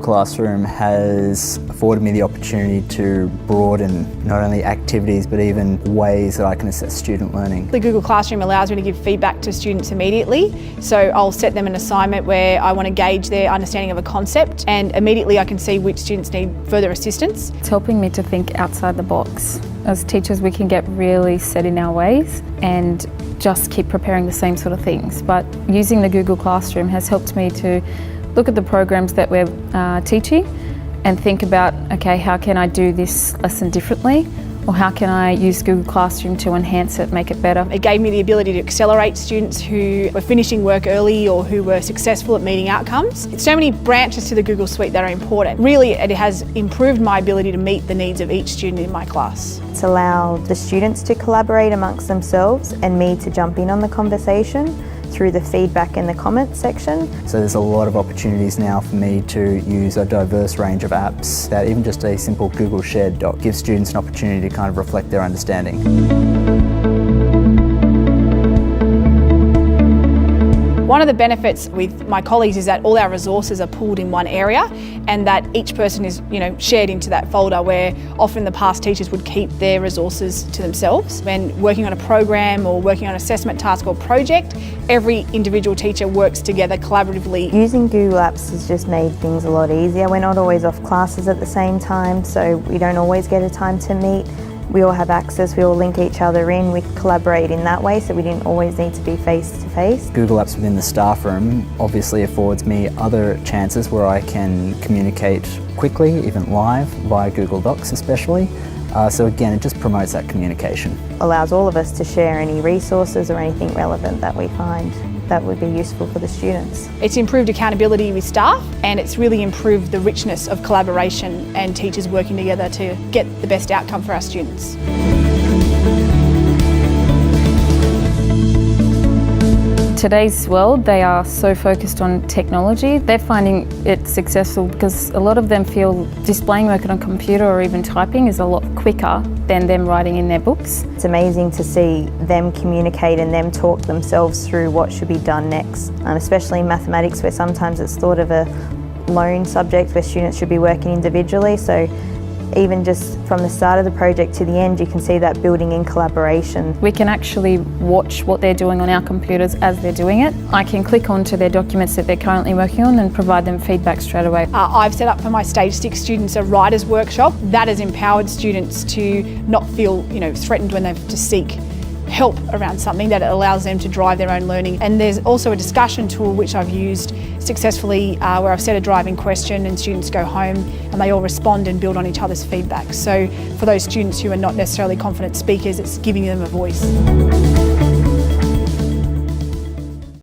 Classroom has afforded me the opportunity to broaden not only activities but even ways that I can assess student learning. The Google Classroom allows me to give feedback to students immediately, so I'll set them an assignment where I want to gauge their understanding of a concept, and immediately I can see which students need further assistance. It's helping me to think outside the box. As teachers, we can get really set in our ways and just keep preparing the same sort of things, but using the Google Classroom has helped me to look at the programs that we're teaching and think about, okay, how can I do this lesson differently? Or how can I use Google Classroom to enhance it, make it better? It gave me the ability to accelerate students who were finishing work early or who were successful at meeting outcomes. It's so many branches to the Google Suite that are important. Really, it has improved my ability to meet the needs of each student in my class. It's allowed the students to collaborate amongst themselves and me to jump in on the conversation through the feedback in the comments section. So there's a lot of opportunities now for me to use a diverse range of apps that even just a simple Google Shared Doc gives students an opportunity to kind of reflect their understanding. One of the benefits with my colleagues is that all our resources are pooled in one area and that each person is, shared into that folder, where often in the past teachers would keep their resources to themselves. When working on a program or working on an assessment task or project, every individual teacher works together collaboratively. Using Google Apps has just made things a lot easier. We're not always off classes at the same time, so we don't always get a time to meet. We all have access, we all link each other in, we collaborate in that way, so we didn't always need to be face to face. Google Apps within the staff room obviously affords me other chances where I can communicate quickly, even live, via Google Docs especially. So again, it just promotes that communication. Allows all of us to share any resources or anything relevant that we find that would be useful for the students. It's improved accountability with staff, and it's really improved the richness of collaboration and teachers working together to get the best outcome for our students. Today's world, they are so focused on technology. They're finding it successful because a lot of them feel displaying work on a computer or even typing is a lot quicker than them writing in their books. It's amazing to see them communicate and them talk themselves through what should be done next, especially in mathematics, where sometimes it's thought of a lone subject where students should be working individually. So even just from the start of the project to the end, you can see that building in collaboration. We can actually watch what they're doing on our computers as they're doing it. I can click onto their documents that they're currently working on and provide them feedback straight away. I've set up for my Stage 6 students a writer's workshop. That has empowered students to not feel threatened when they have to seek help around something, that it allows them to drive their own learning. And there's also a discussion tool which I've used successfully where I've set a driving question and students go home and they all respond and build on each other's feedback. So for those students who are not necessarily confident speakers, it's giving them a voice.